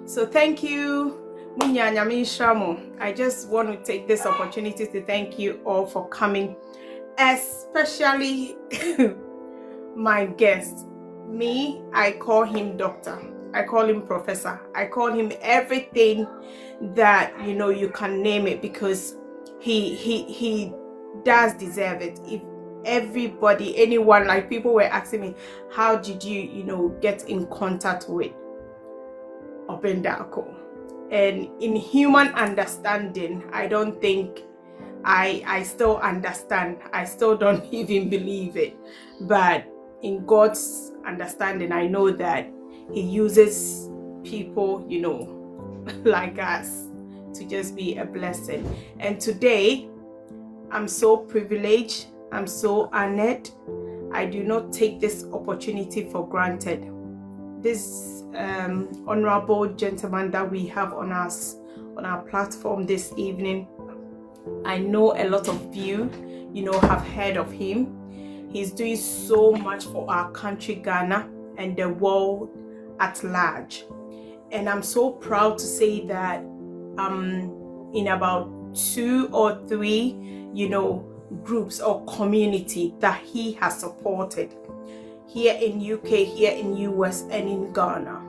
So thank you. I just want to take this opportunity to thank you all for coming, especially my guest. Me, I call him doctor. I call him professor. I call him everything that you can name it, because he does deserve it. If everybody, anyone, like people were asking me, how did you get in contact with Obendako? And in human understanding, I don't think I still understand. I still don't even believe it. But in God's understanding, I know that he uses people, like us, to just be a blessing. And today, I'm so privileged. I'm so honored. I do not take this opportunity for granted. This honorable gentleman that we have on our platform this evening, I know a lot of you have heard of him. He's doing so much for our country, Ghana, and the world at large. And I'm so proud to say that in about 2 or 3 groups or community that he has supported here in UK, here in US, and in Ghana.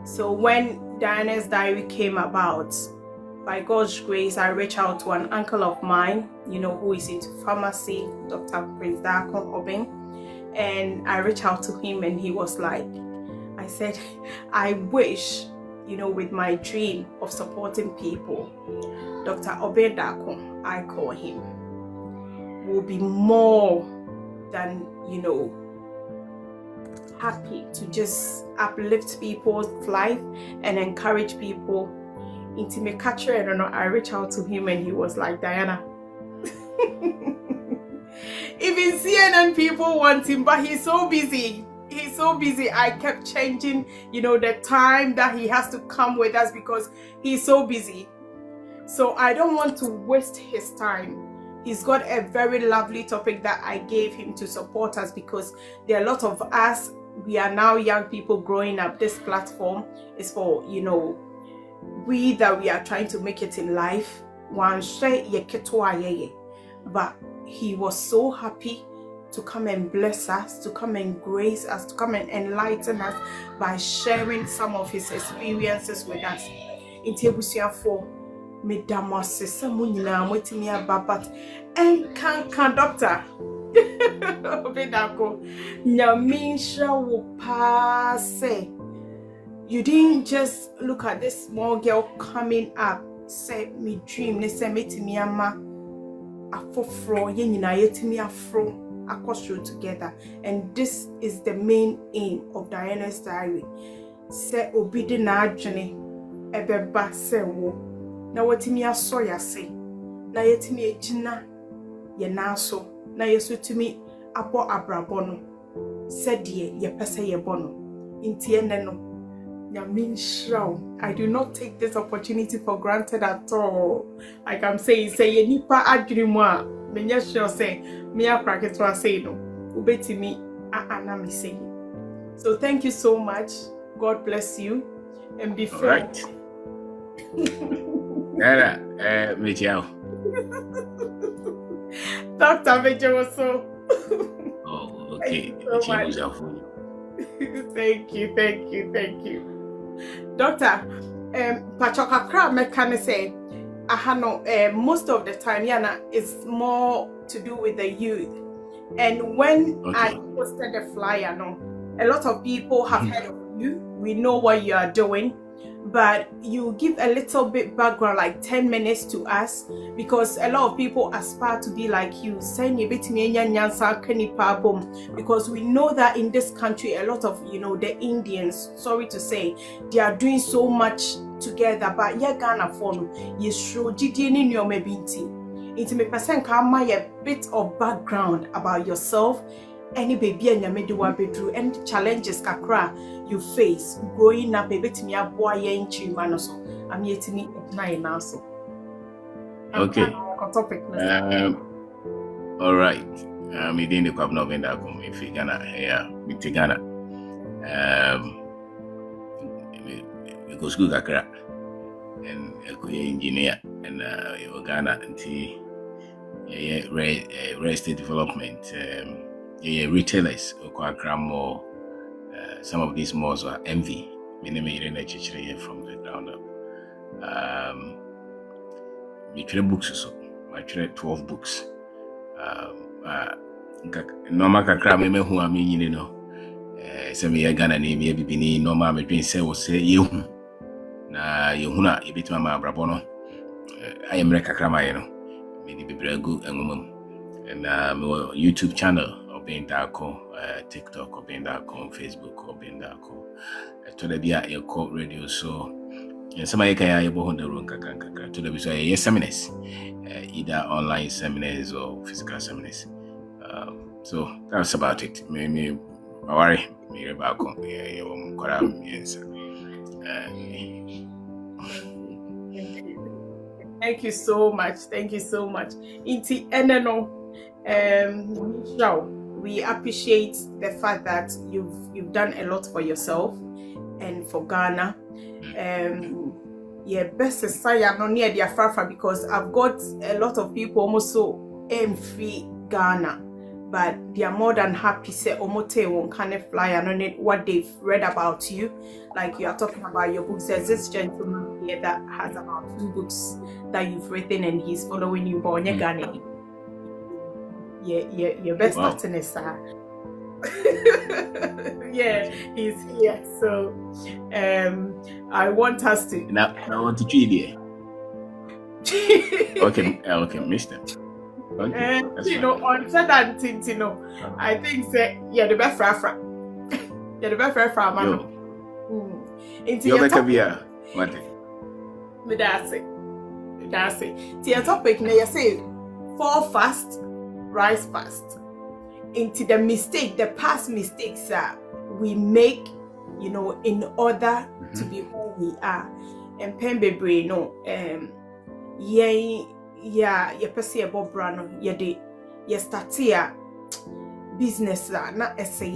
So when Diana's Diary came about, by God's grace, I reached out to an uncle of mine, who is into pharmacy, Dr. Prince Darkon Obeng. And I reached out to him, and he was like, I said, I wish, with my dream of supporting people, Dr. Obeng Darkon, I call him, will be more than, happy to just uplift people's life and encourage people. Into me catcher, I don't know, I reached out to him, and he was like, Diana, even CNN people want him, but he's so busy. He's so busy. I kept changing, the time that he has to come with us, because he's so busy. So I don't want to waste his time. He's got a very lovely topic that I gave him to support us, because there are a lot of us, we are now young people growing up. This platform is for, we that we are trying to make it in life. But he was so happy to come and bless us, to come and grace us, to come and enlighten us by sharing some of his experiences with us. In Tebusia 4, Medamase, Samunina, Wetimia Babat, and can doctor. Nyamisha will pass. You didn't just look at this small girl coming up, say me dream, say me to me ama afofro, yenina yetimi afro, akosro together. And this is the main aim of Diana's Diary. Say obidi na adwene ebeba se wo na watimi aso ya se na yetimi ejina ye naso na yesu tumi abo abrabo no sedie ye pese ye bono intie ne no. I do not take this opportunity for granted at all. Like I'm saying, say ye nipa adrimwa menya sure say me akraketwa say no ubeti mi anami say. So thank you so much. God bless you. And before right. Michelle. Dr. Mejoso. Oh, okay. Thank you, thank you, thank you. Doctor, Pachokakra mekane say, most of the time, Yana, it's more to do with the youth. And when I posted the flyer, a lot of people have heard of you. We know what you are doing. But you give a little bit background, like 10 minutes to us, because a lot of people aspire to be like you. Because we know that in this country, a lot of the Indians, sorry to say, they are doing so much together. But yeah, Ghana for you show GDN your mebinti. Into me person come a bit of background about yourself. Any baby and your midwife through and challenges kakra you face growing up a bit me a boy in Chimanoso. I'm yet to meet nine now. So okay. Topic. All right. I'm in the Kwab Novenda if you Ghana here with Ghana. go school kakra and engineer and Ghana until real estate development, retailers more. Some of these malls are envy. From the ground up. We trade books so. I trade 12 books. Normal kakra me who I mean, you know. Some year Ghana name ye be normal me drink say was say you. Na yehuna ebit mama brabono. I am kakra you know. Me be good and YouTube channel. TikTok or Facebook or to the Bia Airco radio. So, and some I can able the room to the seminars, either online seminars or physical seminars. So that's about it. Maybe worry me about Thank you so much. Thank you so much. Inti eneno show. We appreciate the fact that you've done a lot for yourself and for Ghana. Yeah, best say I'm not near the Afrafa because I've got a lot of people almost so free Ghana, but they are more than happy say omote won't kind of fly and on it what they've read about you. Like you are talking about your books. There's this gentleman here that has about 2 books that you've written and he's following you born Ghana. Yeah, your best pattern is yeah, he's here. So I want us to now I want to treat you. Okay, mister. Okay, you know, on certain things, you know, I think say yeah, the best fra. Yeah, the best fra man. Into your topic. What? That's it. To your topic, now you say fall fast, rise fast. Into the past mistakes that we make, you know, in order to be who we are. And Pembe no, you perceive about brand, you start here business na essay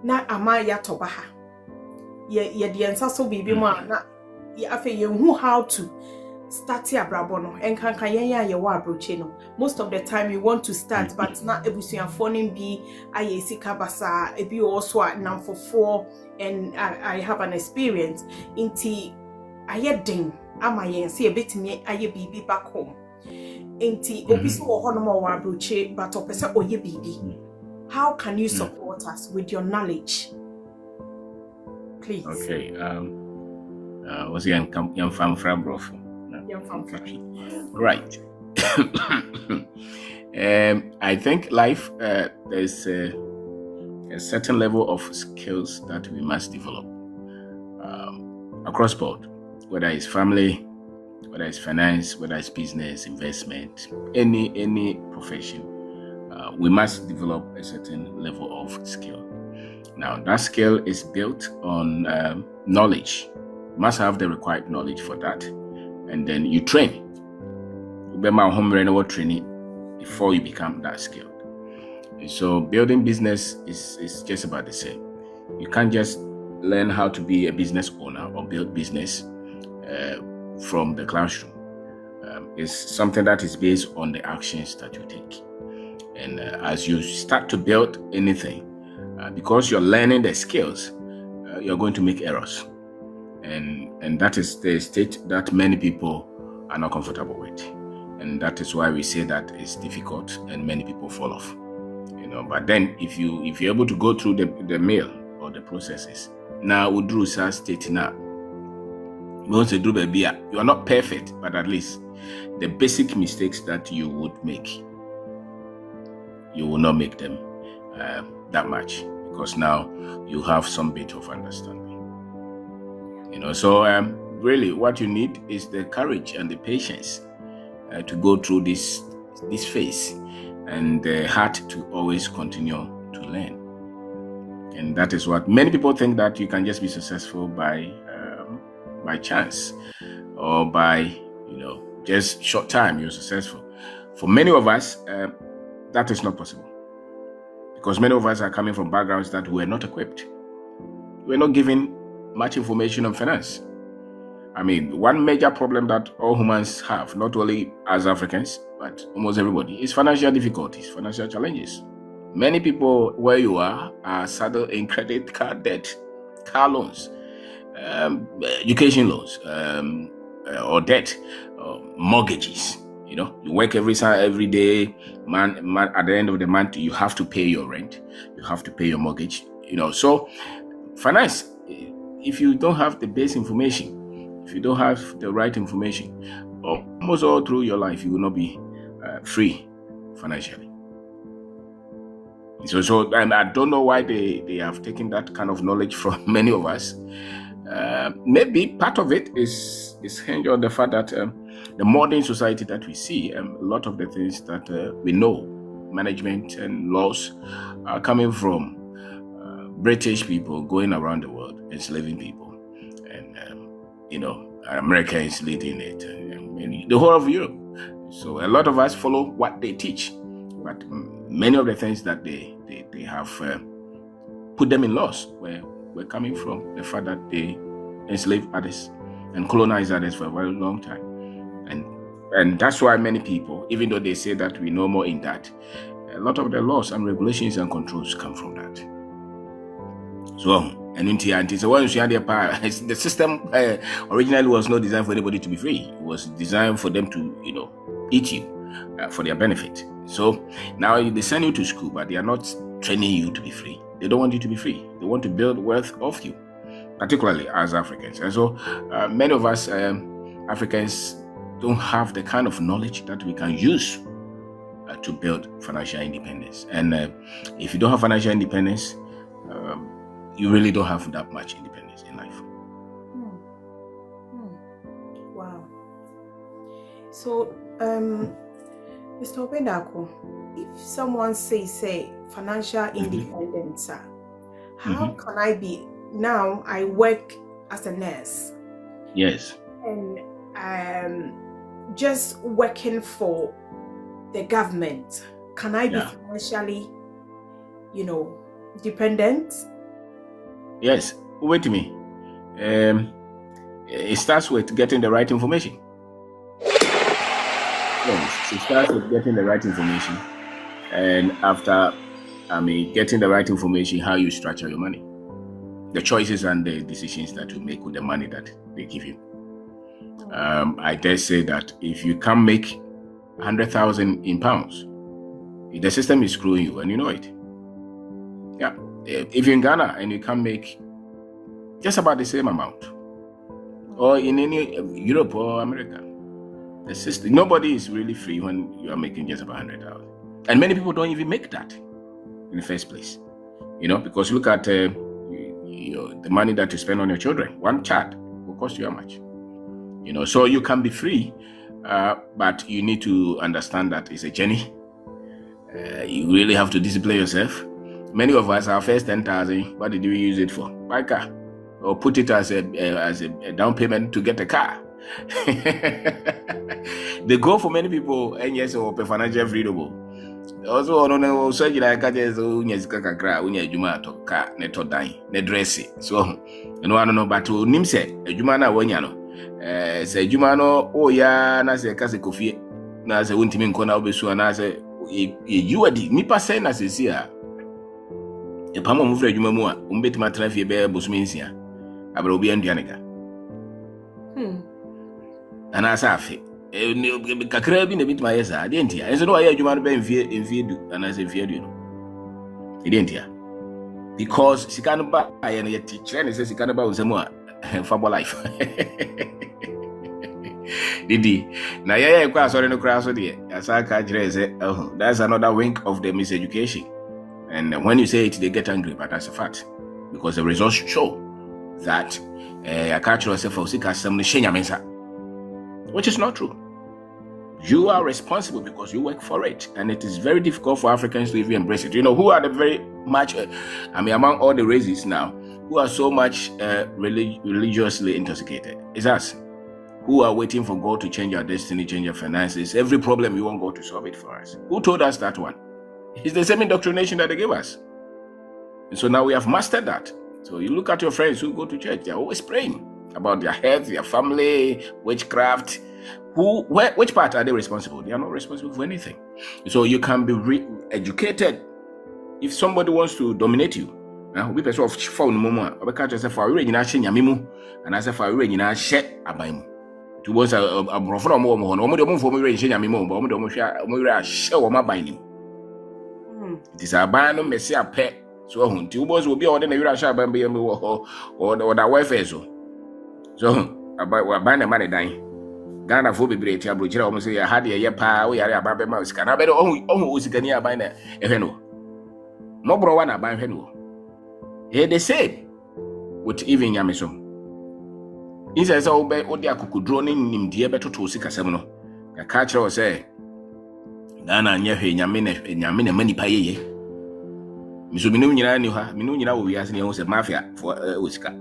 na amaya tobaha. The answer so be na you how to start here brabono and can most of the time you want to start but not everything phoning be I see kabasa a be also now for 4 and I have an experience inti I ding am I see a bit me I baby back home inti obiso or honomo wabruche but opesa oye baby. How can you support us with your knowledge? Please. Okay. Was young fam from Brofo. Right. I think life there's a certain level of skills that we must develop across board, whether it's family, whether it's finance, whether it's business, investment, any profession. We must develop a certain level of skill. Now, that skill is built on knowledge. You must have the required knowledge for that. And then you train. You be my home training before you become that skilled. And so building business is just about the same. You can't just learn how to be a business owner or build business from the classroom. It's something that is based on the actions that you take. And as you start to build anything, because you're learning the skills, you're going to make errors. And that is the state that many people are not comfortable with. And that is why we say that it's difficult and many people fall off. You know, but then if you're able to go through the mill or the processes, now we do state now. Once you do baby, you are not perfect, but at least the basic mistakes that you would make, you will not make them that much, because now you have some bit of understanding. You know, so really what you need is the courage and the patience to go through this phase, and the heart to always continue to learn. And that is what many people think, that you can just be successful by chance or by, you know, just short time you're successful. For many of us, that is not possible, because many of us are coming from backgrounds that were not equipped. We're not given much information on finance. I mean, one major problem that all humans have, not only as Africans, but almost everybody, is financial difficulties, financial challenges. Many people where you are saddled in credit card debt, car loans, education loans, or debt, mortgages. You know, you work every day, man, at the end of the month, you have to pay your rent, you have to pay your mortgage, you know. So finance, if you don't have the base information, if you don't have the right information, almost all through your life, you will not be free financially. So and I don't know why they have taken that kind of knowledge from many of us. Maybe part of it is hinged on the fact that the modern society that we see, a lot of the things that we know, management and laws, are coming from British people going around the world enslaving people, and you know, America is leading it, and the whole of Europe. So a lot of us follow what they teach, but many of the things that they have put them in laws were coming from the fact that they enslaved others and colonized others for a very long time. And that's why many people, even though they say that we know more in that, a lot of the laws and regulations and controls come from that. So, and the system originally was not designed for anybody to be free. It was designed for them to, you know, eat you for their benefit. So now they send you to school, but they are not training you to be free. They don't want you to be free. They want to build wealth off you, particularly as Africans. And so many of us Africans don't have the kind of knowledge that we can use to build financial independence. And if you don't have financial independence, you really don't have that much independence in life. Wow. So, Mr. Obendako, if someone says, financial independence, how can I be? Now I work as a nurse. Yes. And just working for the government, can I be financially, you know, dependent? Yes. Wait a minute. It starts with getting the right information. Yes, it starts with getting the right information, and after, getting the right information, how you structure your money, the choices and the decisions that you make with the money that they give you. I dare say that if you can't make 100,000 in pounds, the system is screwing you, and you know it. Yeah, if you're in Ghana and you can't make just about the same amount, or in any Europe or America, the system, nobody is really free when you are making just about 100,000, and many people don't even make that in the first place. You know, because look at the money that you spend on your children. One child will cost you how much? You know, so you can be free, but you need to understand that it's a journey. You really have to discipline yourself. Many of us, our first 10,000, what did we use it for? Buy a car, or put it as a down payment to get a car. The goal for many people, and yes, or financial freedom. Also, on a surgery like I just kakra, when you to car, neto dying, ne dressy. So, and one no, but to Nimse, a Jumana Wanyano, say Jumano, oh yeah, Nasa Casikofi, Nasa Wintimin Kona Obesu, and I say, you are the Nipa Sen as is here. A Pamo Mufre Jumamua, Umbet Matrafi Bear Busminsia, Abrobi and Dianica. And as I say, Kakra been a bit my answer, didn't you? And so, I you might be in fear, and I say, fear you know. It didn't you? Because she can't buy any teacher, and says she can't buy some more for life. Did he? Now, yeah, quite sorry, no crowd, so dear. As I catch it, oh, that's another wink of the miseducation. And when you say it, they get angry, but that's a fact. Because the results show that I catch yourself for sick as some Shenya, which is not true. You are responsible because you work for it, and it is very difficult for Africans to even embrace it. You know, who are the very much, among all the races now, who are so much religiously intoxicated? It's us who are waiting for God to change our destiny, change our finances. Every problem, we want God to solve it for us. Who told us that one? It's the same indoctrination that they gave us. And so now we have mastered that. So you look at your friends who go to church, they're always praying about their health, their family, witchcraft. Which part are they responsible? They are not responsible for anything. So you can be educated. If somebody wants to dominate you, we person of phone moment, we can't just say for we nyina hye nyamemu, and I say for we nyina hye aban mu. To was a brofo mo mo no, mo de mo fo mo we hye nyamemu, but mo de mo hye mo we hye wo maban ni. It is aban no mesi apɛ. So nti wo boss obi a ode na we hye aban be mo ho or that welfare so. So aban na man dan. Ghana fo bebre ti abrochira wo say ya ha de ye pa wo yare aban be ma osika na be de ohun osika ni aban na ehwe no. No bro one aban hwe no. They said with even Yamisom. He says, "Oh, be Odia Kukudroning in the Ebeto Sikasemno. A catcher or say, Ghana, Yamina, many paye. Miss Minuna knew her, Minuna will be asking us a mafia for Uska.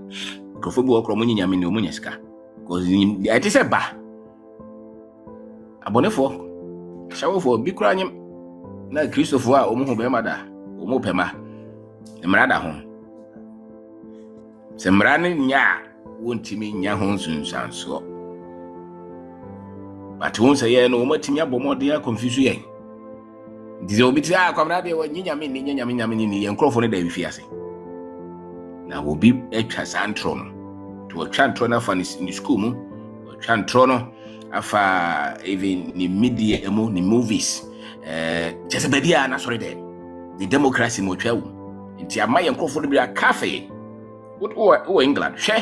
Kofubu Cromuni Yamino Muneska. Because it is a bar. A bonefo. Shower for big cranium. Na Christopher, Omo Bemada, Omo Pema, the Marada home. Semrani nya wontimi nya ho nsunsanso. But won say no matimi abomode ya confuse yen. Dize obi ti akwamra de nyanyame ni enkrofo ne da bifiase. Na obi etwa santro no. To otwa ntro na fa ni school mu, otwa ntro no afa even ni media emu ni movies. Just baby na sorry there. The democracy mo twa wu. Nti amaye enkrofo no bi cafe. What England? She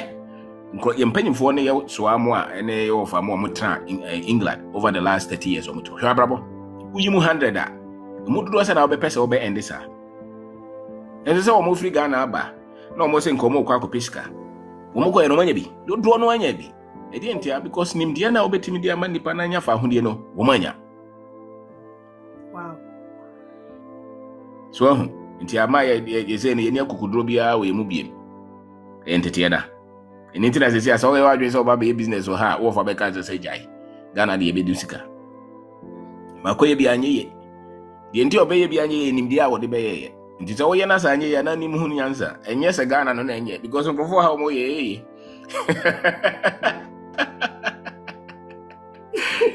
you're for ne so amwa ene of amwa mutra in England over the last 30 years or mutu. Hwa brabo. Uyi mu 100 a. Mutu do say na obe pesa obe end this a. Ense say omo free Ghana aba. Na omo say nkomo kwa kopesika. Omo ko eno manya bi. Do no anya bi. E dey ntia because nim dia na obetimi dia ma nipa na anya fa hodie no. Omo anya. Wow. So ntia ma ye say ne ye akukudro bia we mu biem. Entity da. In internet say so we wadwe so ba be business o ha wo fa be ka say jai. Ghana de be du sika. Makoye bi anyeye. De nti obeye bi anyeye nim dia wo de be ye. Nti so wo ye na sa anyeye na nim hu nyansa. Enye se Ghana no na enye because nkofo ha mo ye.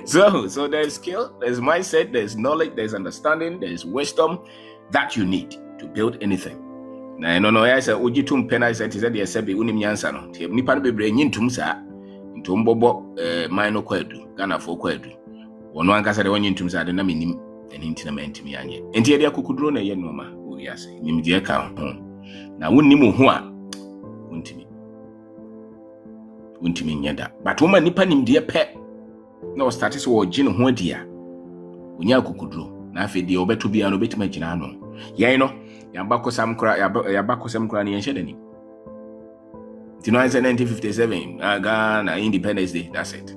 So there's skill, there's mindset, there's knowledge, there's understanding, there's wisdom that you need to build anything. Na no ya say ogitum pena say te say de sebe unim nyansa no te nipa no bebre nyintum sa ntum bobo man no kwadu Ghana fo kwadu wono ankasa de wonyintum sa de na menim eni ntina mantimi anye enti ye de akukudro na ye noma o wi ase nim de ka ho na wonnim ho a wontimi nyeda but wo ma nipa nim de pe na o start so wo gine ho dia onya akukudro na afi de obeto bia no betima gina no ye no yabakosam kra ni yenshedani. It no 1957 Ghana Independence Day, that's it.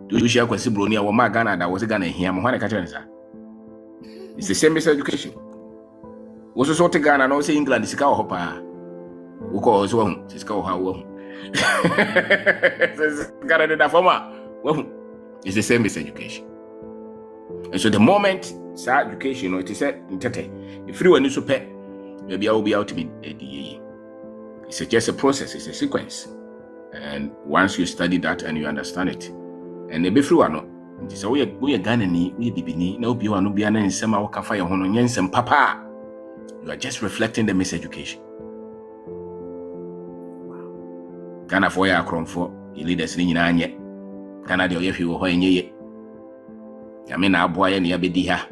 Do you share kwesi broni wa ma Ghana that was Ghana here mo hwana ka tell nsa. It's the same basic education. Wo so to Ghana no say England sika ho pa. Wo ko so hu sika ho ha wo. Ghana de da forma. It's the same basic education. And so the moment education it is said if you want to pay maybe I will be out to be it's just a process, it's a sequence, and once you study that and you understand it and maybe free one it is we are Ghana ni we bibini na obi wa no bia na nsem a waka fa ye ho no nyensem papa you are just reflecting the miseducation. Ghana for ya kromfo leaders ni nyina anye Ghana de oyehwe wo ho enye yame na aboa ye ne yabedi ha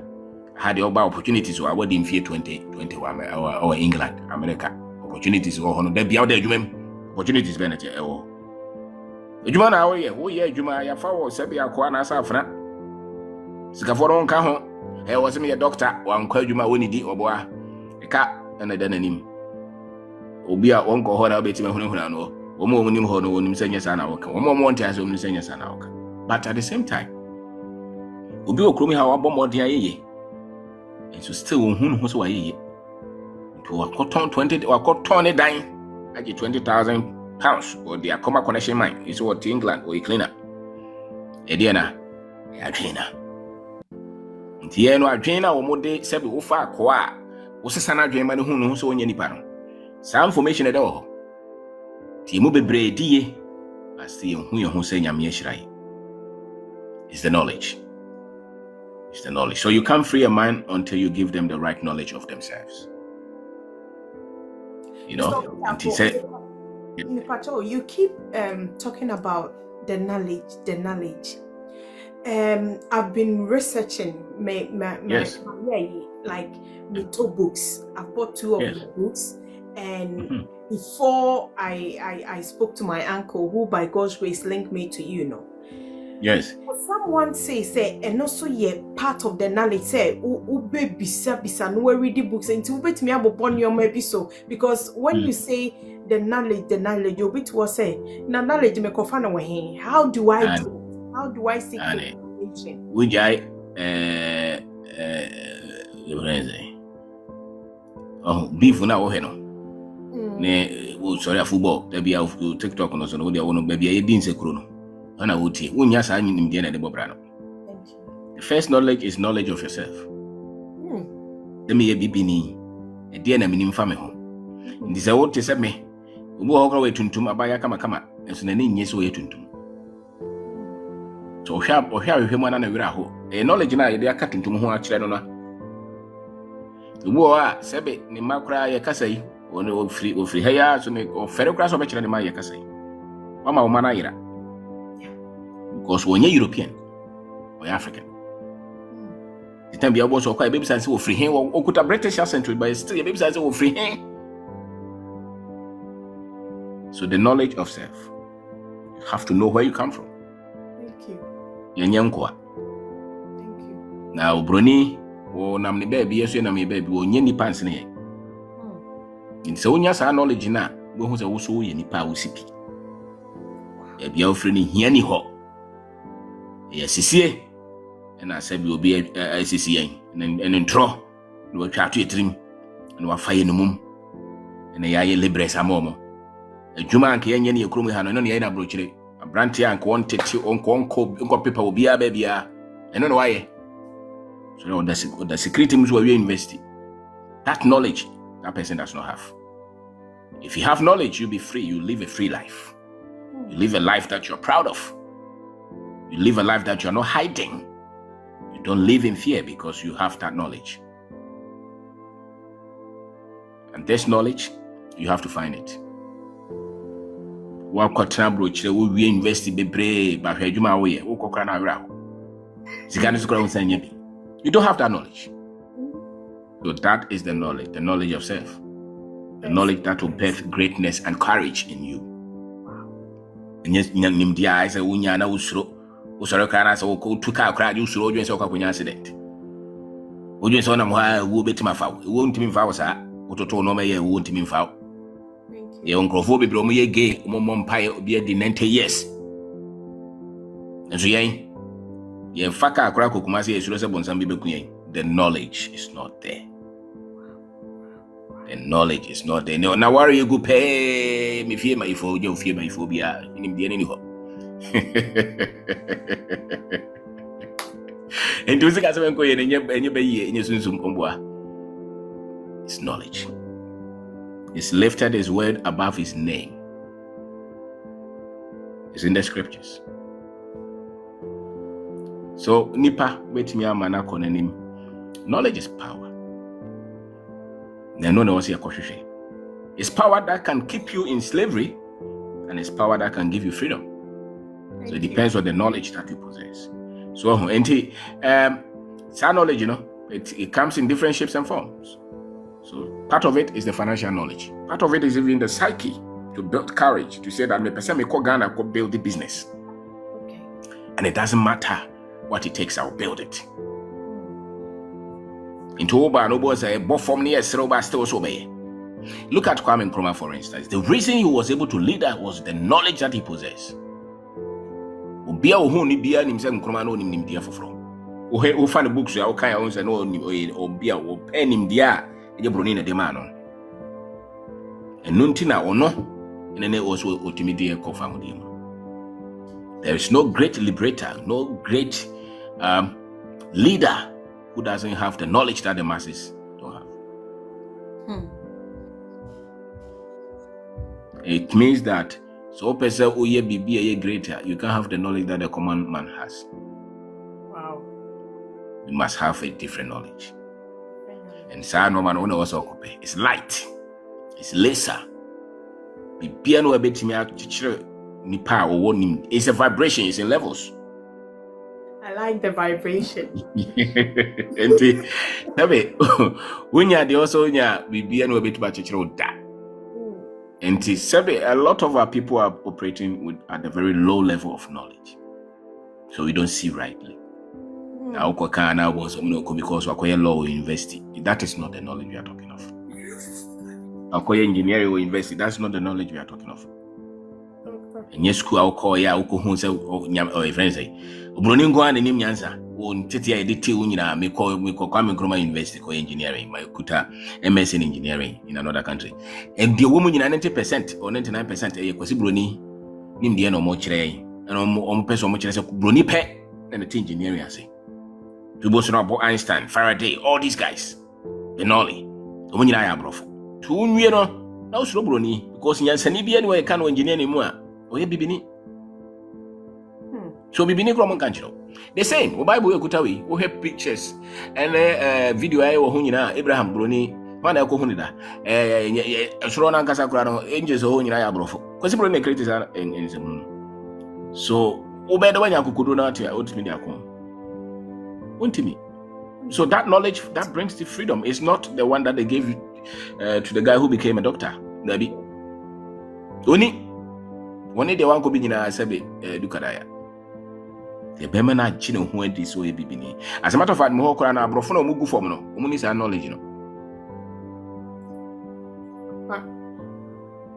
had the opportunities or what in 2021 or England, America. Opportunities or there be out there, opportunities benefit. Oh, Juma now, yeah, Juma, ya for Sabia Kwana Safra. Sikaforon Cajon, I was me a doctor, one called Juma Winnie or Boa, a cat, and a denim. Obia uncle Hora Betty Hunano, or more when you hold on him saying yes, and I'll come. One more time, only saying yes, and I'll come. But at the same time, Ubio Krumi, how about more dear ye? And so still who so ye to a cotton 20 or cotton dime at 20,000 pounds or the Acoma connection mine is what England or a cleaner. Ediana, a cleaner. Tieno a trainer or more day, Sebi Ufa, Qua, was a son of German who knows so any panel. Some information at all. Timu bebre die. I see who you say nyame shirai. It's the knowledge. It's the knowledge. So you can't free a man until you give them the right knowledge of themselves. You know, So, and he said, you keep talking about the knowledge. I've been researching my yes, like with 2 books. I've bought 2 of yes, the books, and before I spoke to my uncle, who by God's grace linked me to you, yes. Someone say, and also part of the knowledge say, ube bisa no read the books until wait me abo born your maybe so, because when you say the knowledge, you bit was say na knowledge me kofana we. How do I do it? How do I seek information? Which beef na wo he no. Ne wo sorry football, there be TikTok no so no dey won baby e din sekuro no. Ana wo tie. Wo nya sa nyinim de na de bobra no. The first knowledge is knowledge of yourself. Me ye bibini. E de na minim fa me ho. Ndi se wo te se me. Obu ho kra we tuntum abaya kama. Enso na ni nye se wo ye tuntum. So hwe mu na na wira ho. E knowledge na ye de aka tuntum ho a kire no na. Obu a sebe ni makra ye kasa yi. One ofri haya so ne ofere kra so be kire ni ma ye kasa yi. Mama wo mana yira. Because when you're European or African, the time you also quite baby sense of free hand or could a British accent, but still a baby sense of free hand. So the knowledge of self, you have to know where you come from. Thank you. Yanyankwa. Thank you. Now, Bruni or Namni baby, yes, you know me baby, or Yenny pants in here. In so when you knowledge na, go who's also any power sippy. A be offering any hot. Yes, CCA, and I said we will be a CCA, and then draw, we will try to a dream, and we'll fire in the moon, and a yay libres a momo. A Juman can any crummy hand on the other brochure, a brandy and wanted to uncle paper will be a baby, and no why. So the secret things where we invest. That knowledge, that person does not have. If you have knowledge, you'll be free, you live a free life. You live a life that you're proud of. You live a life that you're not hiding. You don't live in fear because you have that knowledge. And this knowledge, you have to find it. We invest in you don't have that knowledge. So that is the knowledge of self. The knowledge that will birth greatness and courage in you. And yes, I say, Unyana Usro. Usoro kana so ko tuka kra ju suro ju so kwa kunya accident oju so na mo ha wo betima fa wo ntimi fa wo sa ototo no me ye wo ntimi fa ye onkrofo bebre mo ye gay mo mpae obi adi 90 years enso ye fa ka kra kokuma se esuro se bonsam bi bekuyen. The knowledge is not there. The knowledge is not there. No, now worry you go pay me fear my ifo you fear my phobia in the any ho. It's knowledge. He's lifted his word above his name. It's in the scriptures. So nipa wait me amana konenim. Knowledge is power. It's power that can keep you in slavery, and it's power that can give you freedom. So it depends on the knowledge that you possess. So, knowledge, it comes in different shapes and forms. So part of it is the financial knowledge. Part of it is even the psyche to build courage to say that the person may call Ghana could build the business. Okay. And it doesn't matter what it takes, I'll build it. Into Oba no boys a bottom near Seroba still so bay. Look at Kwame Nkrumah, for instance. The reason he was able to lead that was the knowledge that he possessed. Obia who ni bia nim se Nkrumah no nim dia foforo. Wo fa the books ya wo kan ya won se no obia wo pen nim dia e broni na de ma no. Enu nti na ono ene also otimidi e kofa ho dem. There is no great liberator, no great leader who doesn't have the knowledge that the masses don't have. It means that so person who be a greater, you can't have the knowledge that the common man has. Wow. You must have a different knowledge. And so no man also it's light, it's laser. It's a vibration, it's in levels. I like the vibration. And when you also be a lot of our people are operating at a very low level of knowledge, so we don't see rightly. Now, because we're law or university, that is not the knowledge we are talking of. Engineering or university, that's not the knowledge we are talking of. And yes, school, I'll call ya, or friends say, Bruningo and Nim Yansa, won't Titia Unina, me call Groma University or engineering, my Kuta MS in engineering in another country. And the woman in 90% or 99% a Bruni, Nim the no more tray, and on person much as a Bruni pet and the engineering, I say. To both Einstein, Faraday, all these guys, Benoli, the one I am broth. To you know, now slow Bruni, because in Yansanibian way can engineer anymore. Or ye bibini. So bibini from Kanchiro. The same, Bible Kutawi, who have pictures and video or Hunina, Abraham Bruni, one Alcohunida, Srona Casacrano, angels or Hunina Brofo. Because Bruni created in so, obey the one I could do not here, ultimately. So that knowledge that brings the freedom is not the one that they gave to the guy who became a doctor. Maybe only the one could be in a Sabi Dukadaya. The Bemana Chino who went this way bibini. As a matter of fact, Mohokana Brofono Mugu Formino, Umunis are knowledge,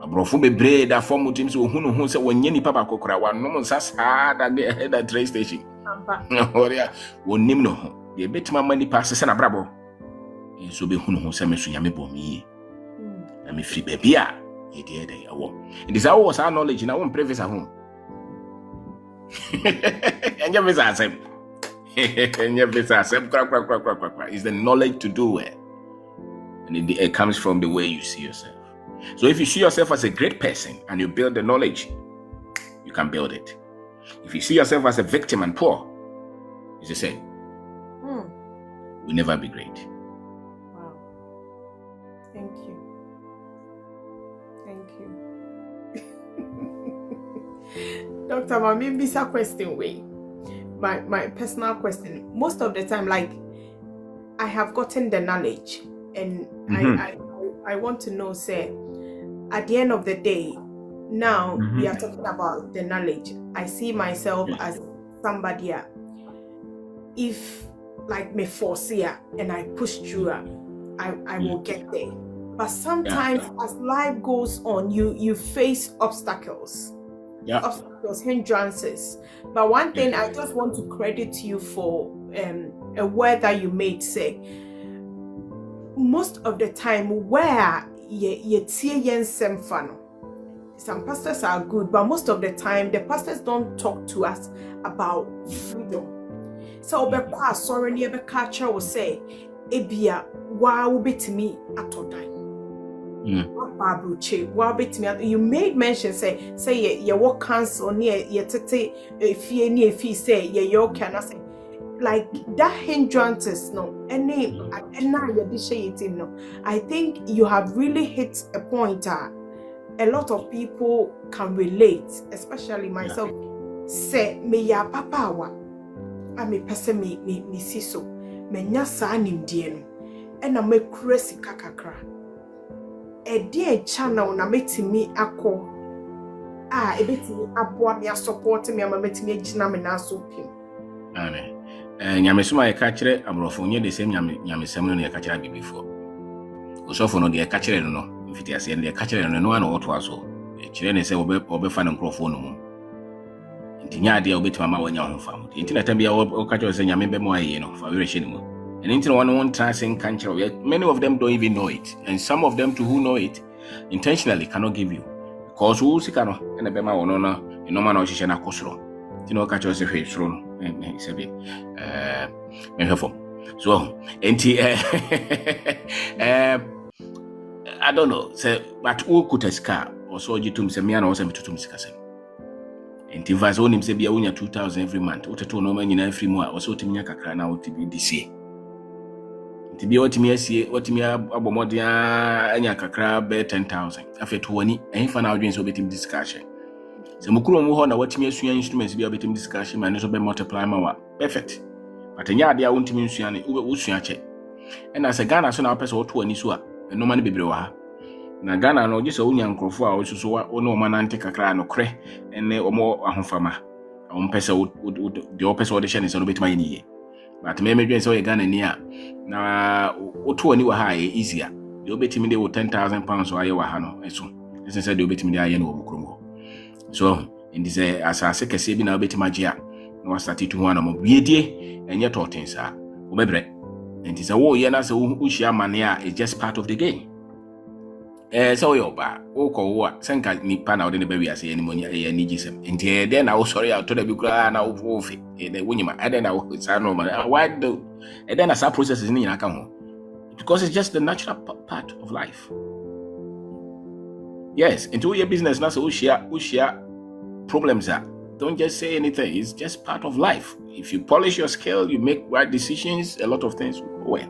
A Brofumbe braid that form teams who said when Yenny Papa Kokra, one no one's hard at the train station. Won nimno ye betima mani passes na brabo so be hunu ho semeso nyame bom yi na me free baby a ye de yawo it is our was our knowledge na won previous at home enya visa asem is the knowledge to do it, and it comes from the way you see yourself. So if you see yourself as a great person and you build the knowledge, you can build it. If you see yourself as a victim and poor, it's the same. Will never be great. Wow. Thank you. Thank you. Dr. Ma, maybe it's a question way. My personal question. Most of the time, like, I have gotten the knowledge and I want to know, say, at the end of the day, now we are talking about the knowledge. I see myself as somebody, if like me force here and I push through, I will get there. But sometimes as life goes on, you face obstacles, hindrances. But one thing I just want to credit you for a word that you made, say, most of the time where some pastors are good, but most of the time the pastors don't talk to us about freedom. So sorry near culture will say ebia wow bit me atodan. You made mention say ye work council near ye tete if ye near fee say ye yo can say like that hindrances no any and now you're no. I think you have really hit a point a lot of people can relate, especially myself. Say me ya papa wa me person me siso me nya sa nimdie no e na me kurasi kakakra e de channel na metimi akọ ebetimi aboa me support me ama metimi agina me na so pim amen nyamesuma e ka kire abrofo nye de sem nyamesem no e ka kire bi before osofo no de e ka kire no mfiti ase de e ka kire no no na oto aso e kire ne se obe fa no microphone no mu ntinya de obetima ma wanya ho fam ntina tambia o ka kire se nyame be mo aye no fa we rehye no mu and ntina one tracing country many of them don't even know it, and some of them too who know it intentionally cannot give you because who sika no na be ma wono no no ma na o hye na kosoro ntina o ka kire se hwe soro no se be so I don't know say but who could escape also jitum se me ana also metutum sikasem enti vase onim se bia wonya 2000 every month woteto no ma nyina every month also otiminya kakra na wotibi disie enti bia otimi abomode anya kakra be 10000 afeto woni enfa na odwen so betim discussion se mukuro mu ho na watimi asua instruments bia betim discussion ma ne so be multiply ma wa perfect but nya ade a wontimi nsua ne wosua che ena se Ghana so na wapese woto ani so a no ma ne bebre wa ha na Ghana no gye wonya nkrofo a wosuso wo no ma nante kakra no kre ene omo ahofama ompese de opese wo de hye ne so no betima yini but me medwen se wo Ghana ni a na woto ani wa ha e easier de obetimi de wo 10,000 pounds wa ye wa ha no eso ese se de obetimi de aye no wo kromo so in this asase kese bi na obetima gye a na wa start to ho na mo biedie enye totensa wo bebre enti se wo ye na se wo hia mane a is just part of the game. So yo ba wo senka nipa na ode ne ba wi ase ani monya e ani gisem enti de na wo sorry out to da bi kura na wo fi de wonyima ade na wo sa no ma why do e de na sa processes ni nyina ka ho because it's just the natural part of life. Yes, into your business na so wo share problems are don't just say anything, it's just part of life. If you polish your skill, you make right decisions, a lot of things will go well.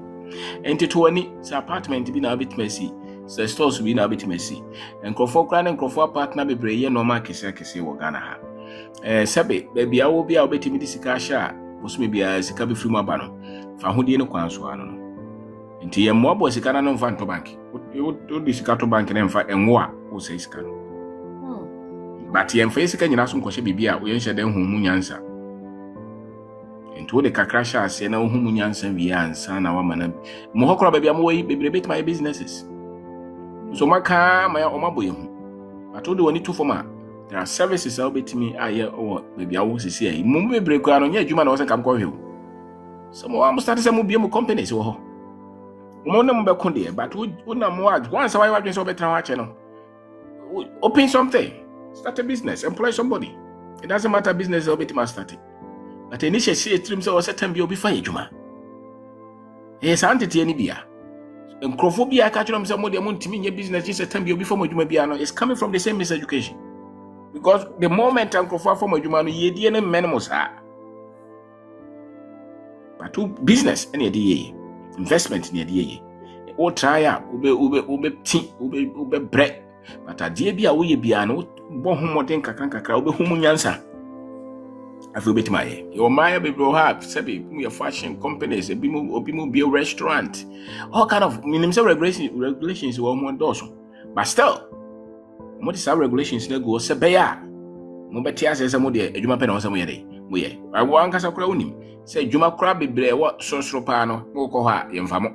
And to 20 apartment be na bit messy. So stores be na bit messy. And Crawford partner be brave normal kese wo Ghana ha. Sebe baby I will be a bit me disika sha. Boss me be a sika be free ma no. Fa hodie no kwan so ano no. Nti ye mo abo sika na no mfa to bank. O disika to bank na mfa enwo a o say sika no. But ye mfa sika nyina so nkɔhye bibia wo ye nhye den homu nyansa. Nti de kakra sha ase na homu nyansa wi ansa na wa mana. Mo hokora bibia mo yi bebre bet my businesses. So maka ma ya omaboye hu. But de woni to forma. There are services that bet me aye o bibia wo sisi ayi. Mo bebre kwa no nya adwuma na wo se kam kɔ hwe. So mo am start say mo bia mo companies wo ho. Mo na mo be ko de but wo na mo once why wadwen so betra wa che no. Open something. Start a business, employ somebody. It doesn't matter business or bit must start it. But initially, dreams or certain be fine, Juma. Yes, entity any beer. And Crophobia catch them some more the business is a time before my Jumabiano is coming from the same miseducation. Because the moment I'm Cropho for my Jumano, ye dear menemos are. But to business any day, investment near the or try up, ube bread. But a dear be a way biano. Bon homoden kakra obe humu nyansa afi obeti my your maya be bro have sabi your fashion companies obi mu be a restaurant all kind of minimum regulations we mo doso but still mo dis regulations na go se be ya mo beti ase mo de adwuma pe na wo se mo ye dey mo ye awo ankasa kura unim se adwuma kura bebre wo sosoro pa no mo ko ha yemfa mo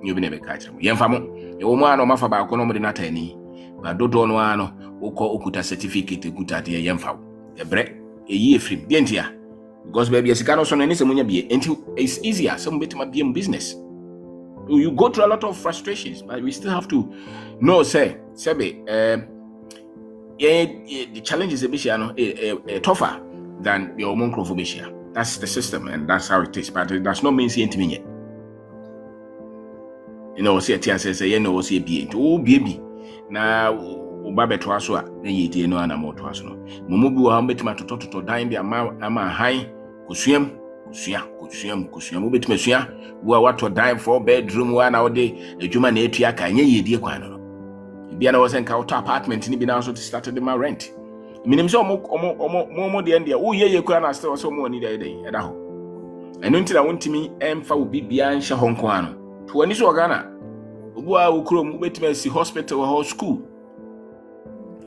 nyi obi na be ka kire mo yemfa mo e wo mo ano mafa ba ko no mo de natani ba dodo no ano uko okuta certificate okuta de yemfa ebre eyi efrim de ntia because baby asika no so no ni se munya bie enti it's easier some betima bie business. You go through a lot of frustrations but we still have to know say sebe the challenge is a bit tougher than your own microphobia. That's the system and that's how it is, but it does not mean see anything yet. You know, see a tia say you know see bie to baby na uba beto aso a na yedie no ana moto aso no mumu bi wa betima tototo dan bi ama han kusuam betima sua wo wato dan 4 bedroom wa na ode adwuma na etua ka nya yedie kwan no bia na wo senka auto apartment ni bi na so to start the my rent minim so omo de ndia wo ye kura na still so mo ni dey eda ho eno ntira wontimi emfa wo bibia nhye ho nko ano to ani so Ghana Bua ukrom betima si hospital or school.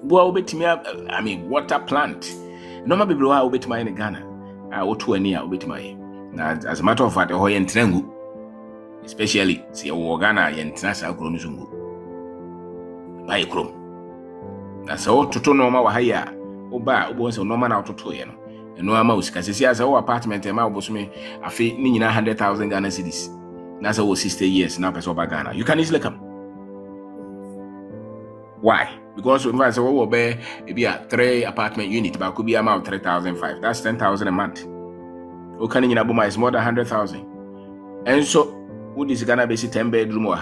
Bua betima I mean water plant. No ma bebre wa betima in Ghana. Otu ani a betima ye. Na as a matter of fact ho ye ntrengu. Especially si wo Ghana ye ntna sa krom zungu. Bai krom. Na so toto no ma wa haya. Oba obo so no ma na toto ye no. Eno ama usika sisi asa wo apartment e ma obosome afi ni nyina 100,000 Ghana cedis. That's our 60 years now, person back Ghana. You can easily come. Why? Because if I say, well, be a 3 apartment unit, but could be amount 3,500. That's 10,000 a month. Okay, in Abuma is more than 100,000. And so, would this Ghana basic 10 bedroom or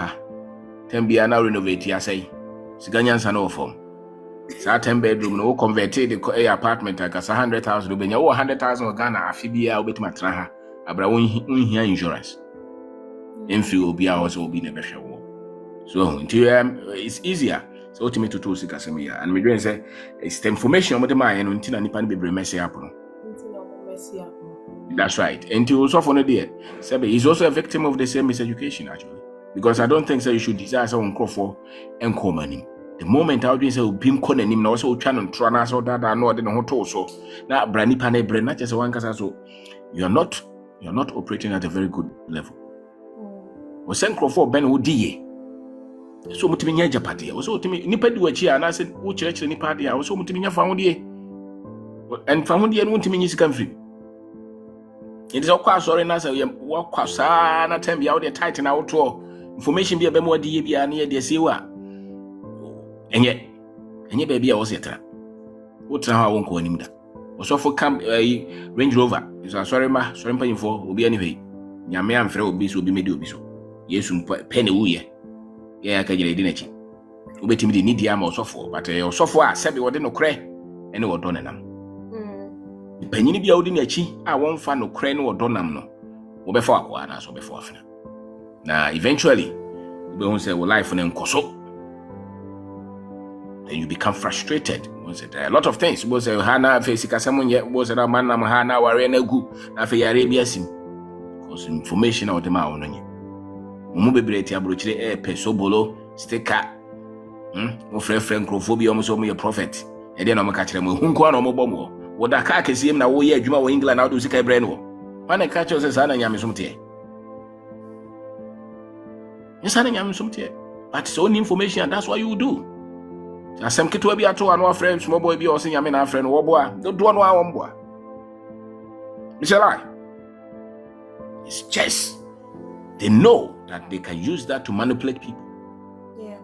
10 be now renovate? I say, Siganyan Sano form. So 10 bedroom no converted the apartment like 100,000 ubenya 100,000 Ghana afibia obetima traha abra won insurance. Emfi obi a also obi na behwe wo. So it's easier. So ultimately to sika semia and me doing say it's the information mo de man no ntina nipa no bebre mess up no. That's right. And to also for no there. Sebe he's also a victim of the same miseducation actually. Because I don't think so you should desire someone call for enco money. The moment I would say bim kona nim na also try and try na so that no I didn't hoto so na brani pane brain not just one kasa so you're not operating at a very good level. We send for ben odi so mutimi nya japade we so mutimi nipa di wachi ana se wo kire nipa de we so mutimi nya fa hodie and fa hodie no mutimi nyi sika mfiri it is okwa sorry na say wo kwasa na time bia wo de tight na wo to information bia be mo odi bia na ye de se wa enye baby a wo setra wo tra ha wo nko anim da wo so for camp Range Rover is sorry paying obi anyway nyame amfre obi so obi medi obi so yesu pe ne wuye ya ka jere di na chi obetimi di need am osofo but osofo a sebe wode no kre ene wodo nanam panyini bia wodi na chi a won fa no kre ne wodo nam no wo be fa akwa na so be fa afina na eventually we won say wo life ne nkoso then you become frustrated. A lot of things was a hana face kasamun yet was a man hana warena gu na fe yare biasim because information out the ma onye mu bebreti abrochire peso bolo sticker mo friend crofobia mo so mo ye prophet e de na mo ka kire mo hunko na mo bomo wo da ka kesiem na wo ye adwuma wo England na wo sika ibre no wana ka cho se sana nyame somte e sana nyame somte but it's only information and that's what you do. Asem kitwa bi ato anu afrem small boy bi o se nyame na afrem wo boa do no awon boa it's just they know that they can use that to manipulate people. Yeah.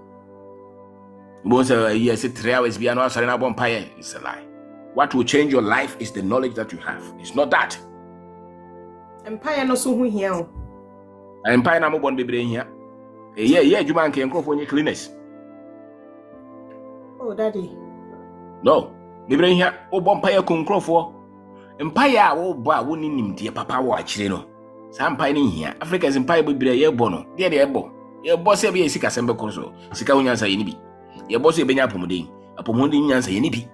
Because yes, 3 hours bi anu asare na bon paye, it's a lie. What will change your life is the knowledge that you have. It's not that. Empire no so hu hia o. Empire na mo bon bebre hia. Yeah, adwuma nke enkofo nye cleaners. Oh, daddy. No. Bebre hia o bon paye kunkrofo. Empire a wo bo a woni nimde papa wo akire no. Sa empire ni hia. Africa's empire bebre ye bo no. De ebo. Ye bo se be sika sembe koso. Sika hunyansa ye ni bi. Ye bo se benya apomuden. Apomuden nyansa ye ni bi.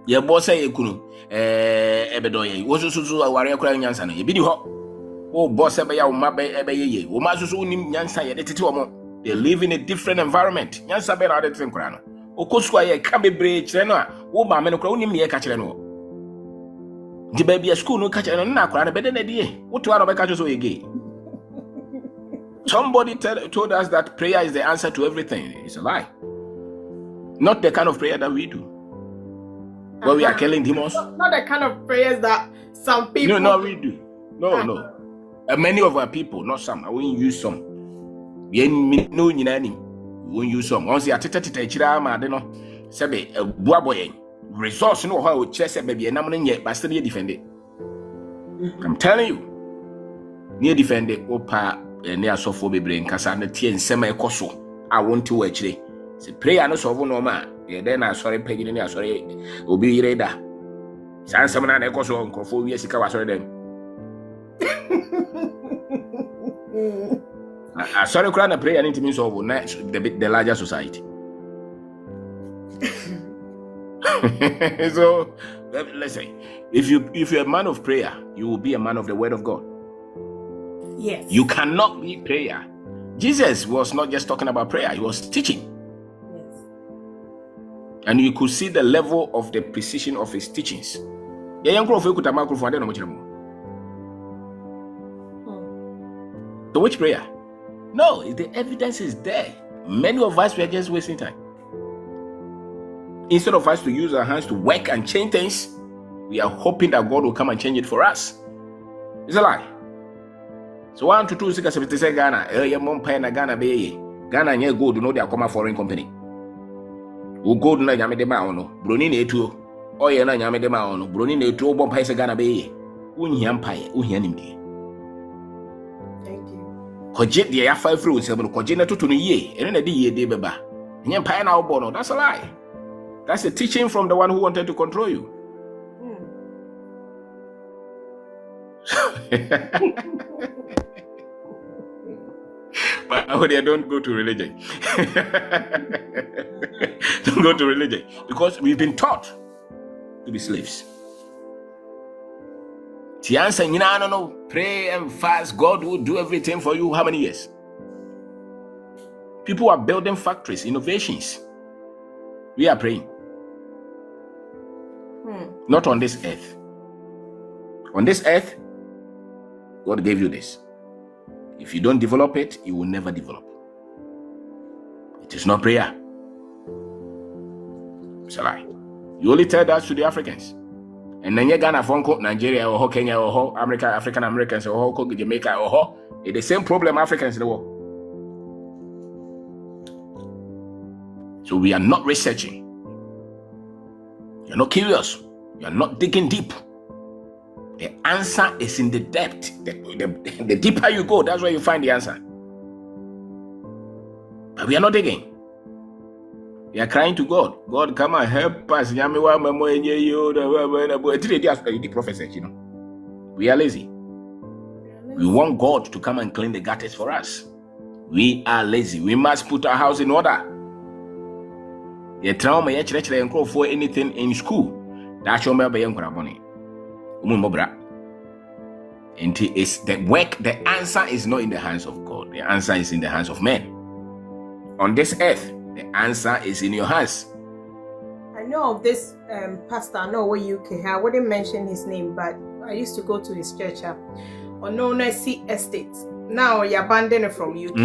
Ye bo se ye kunu ebedo ye. Wo susu aware akura nyansa no. Ye bi di ho. O bo se be ya wo mabe ebe ye. Wo ma susu nim nyansa ye de tete wo mo. They live in a different environment. Nyansa be na de tete nkura no. Okosua ye ka bebre kire no a wo ba me no kura wonim ne ye ka kire no. Di baby school no ka kire no na akura no be de na die. Wo to ara be ka so ye gay. Somebody told us that prayer is the answer to everything. It's a lie. Not the kind of prayer that we do. Where we are killing demons. Not the kind of prayers that some people No, we do. No. Many of our people, not some. I won't use some. We no nyinani. We won't use some. Once you are tete chira ma de no. Sebe buaboye. Resource no how we chese baby enam no nye but still defend it. I'm telling you. Near defend it opa ne asofo bebre nkasa na tie nsema ekoso a wonte wo akire. Se prayer no solve no ma ye den na sorry pagine ni asori obi yire da. San nsema na ekoso nkofo wi sika wa sorry dem. Sorry kura na prayer ni timi solve na the larger society. So let's say if you're a man of prayer, you will be a man of the word of God. Yes. You cannot be prayer. Jesus was not just talking about prayer, he was teaching. Yes. And you could see the level of the precision of his teachings. So which prayer? No, the evidence is there. Many of us were just wasting time. Instead of us to use our hands to work and change things, we are hoping that God will come and change it for us. It's a lie. So 1 to 2 6 7 say Ghana, your mom pay na Ghana be Ghana nye gold no they are come foreign company. O gold na nyame de ma ono, broni na etuo. Oye na nyame de ma ono, broni na etuo bom pay say Ghana be unhia mpae, unhia nimde. Thank you. Koje de ya 5 fruits e mo koje na tutu no ye, ene na de ye de beba. Nye mpae na obo no, that's a lie. That's a teaching from the one who wanted to control you. But don't go to religion. Don't go to religion, because we've been taught to be slaves. The answer, no, pray and fast. God will do everything for you. How many years? People are building factories, innovations. We are praying. Not on this earth. On this earth, God gave you this. If you don't develop it, you will never develop. It is not prayer. It's a lie. You only tell that to the Africans. And then you Ghana, Nigeria, or Kenya, or America, African Americans, or Jamaica, or it's the same problem Africans in the world. So we are not researching. You're not curious. You're not digging deep. The answer is in the depth. The deeper you go, that's where you find the answer. But we are not digging. We are crying to God. God, come and help us. The prophet said, we are lazy. We want God to come and clean the gutters for us. We are lazy. We must put our house in order. The trauma for anything in school. That's your money. And it's the work. The answer is not in the hands of God. The answer is in the hands of men. On this earth, the answer is in your hands. I know of this pastor. I know where UK. I wouldn't mention his name, but I used to go to his church on Nonesi Estate. Now he abandoned it from UK,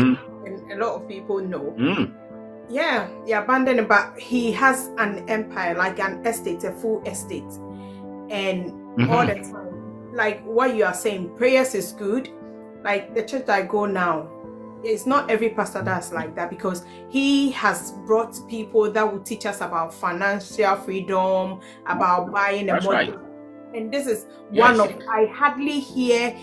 and a lot of people know. Yeah, he abandoned it, but he has an empire, like an estate, a full estate, and all the time. Like what you are saying, prayers is good. Like the church I go now, it's not every pastor that's like that, because he has brought people that will teach us about financial freedom, about buying a mortgage. Right. And this is one of, I hardly hear,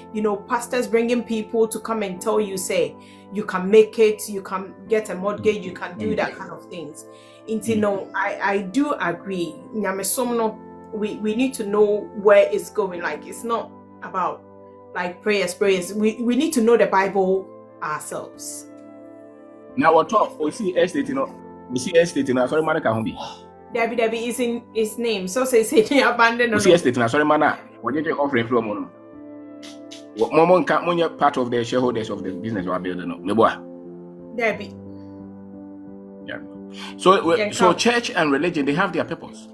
pastors bringing people to come and tell you, say, you can make it, you can get a mortgage, you can do that kind of things. I do agree. We need to know where it's going. Like, it's not about like prayers. We need to know the Bible ourselves. Now what talk? We see estate, sorry, man, can be. Debbie is in his name. So say he abandoned. We see estate, sorry, man. What did you offering from Mono? What Momon can't part of the shareholders of the business we are building? No, Debbie. Yeah. So church and religion, they have their purpose,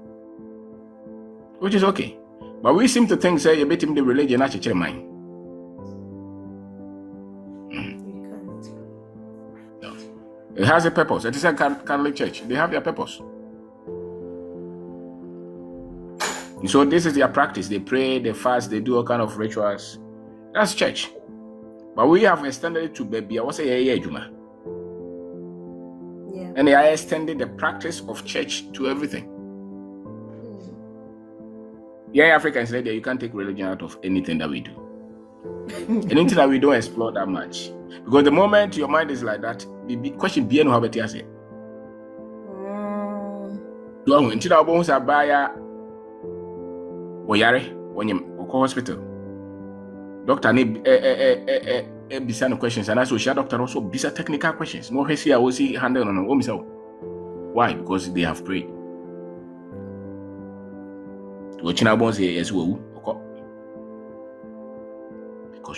which is okay. But we seem to think, say, you bet him the religion, actually, mine. No. It has a purpose. It is a Catholic church. They have their purpose. And so this is their practice. They pray, they fast, they do all kind of rituals. That's church. But we have extended it to baby. I was saying, Juma. Yeah. And they are extending the practice of church to everything. Yeah, Africans say that you can't take religion out of anything that we do. Anything that we don't explore that much. Because the moment your mind is like that, the question be no have it say. Do until our bones are buyer oyare when you go hospital. Doctor need bisa no questions, and also doctor also bisa technical questions. No he I will see handle on why? Because they have prayed. Because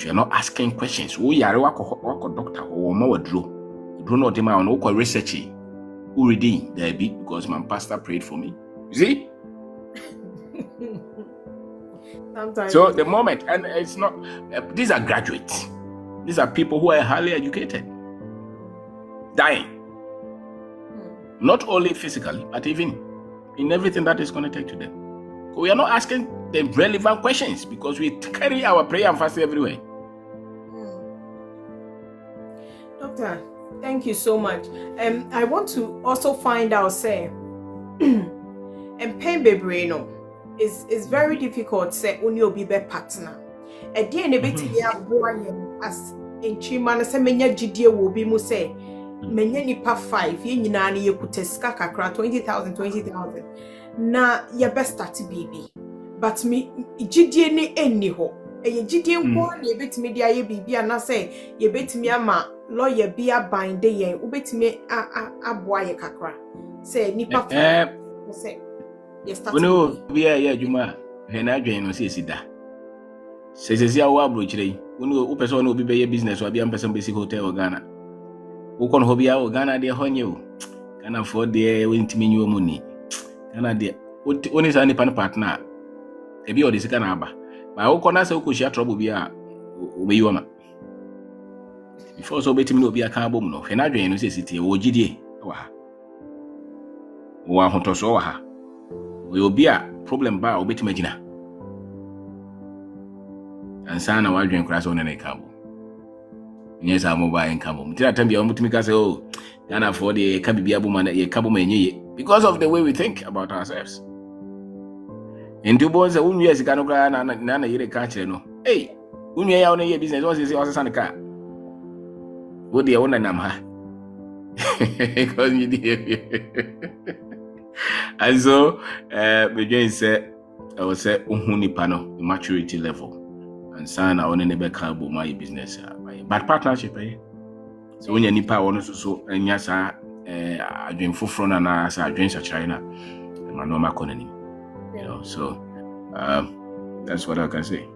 you are not asking questions. Who are doctor or more draw? Do not demand no research. Who reading there be because my pastor prayed for me. You see? Sometimes. So the moment, and it's not, these are graduates. These are people who are highly educated, dying. Not only physically, but even in everything that is connected to them. We are not asking the relevant questions because we carry our prayer and fasting everywhere. Doctor, thank you so much. I want to also find out, say, and pain baby, is very difficult. Say, only will be a partner. At the end of it, as in Chimana, say, many GD will be say. menye nipa 5 ye nyina na ye kuteska kakra 20,000 na ye best start bibi but me gidie ne enni ho eye gidie nko na ye betimi dia ye bibi ana say ye betimi ama lawyer bia bind ye ubetimi aboa ye kakra say nipa 5 say ye start bia ye adwuma he na adwen no say sida sesesi awo abrochire wo person na obi be ye business wa bia person be si hotel o Ghana wo kon ho bia o Ghana de honye o Ghana for de wentimi nyi omu ni Ghana de oni sa ni partner e bi o de sika na aba ba wo kon na say wo ko share trouble bia o be yiwa ma before so betimi na obi aka abom no he na adwen no say sitie wo gidie wa ha wo ahotoso wa ha we obi a problem ba o betimi agina ansa na wadwen kura so na ka bo nye sa mobile income mtira tambia mutumi ka say oh Ghana for the ka bibia bo ma ye ka bo ma nye because of the way we think about ourselves ndu bo say unwe sika no kura na yire ka kire no hey unwe ya one ye business o say o san ka wo de wona nam ha because you dey and so begin say I was say uhuni pano maturity level and sign on any back about my business but partnership so when you nipa won so anya sa adwen foforo na na sa adwen sa China ma no ma konani you know so that's what I can say.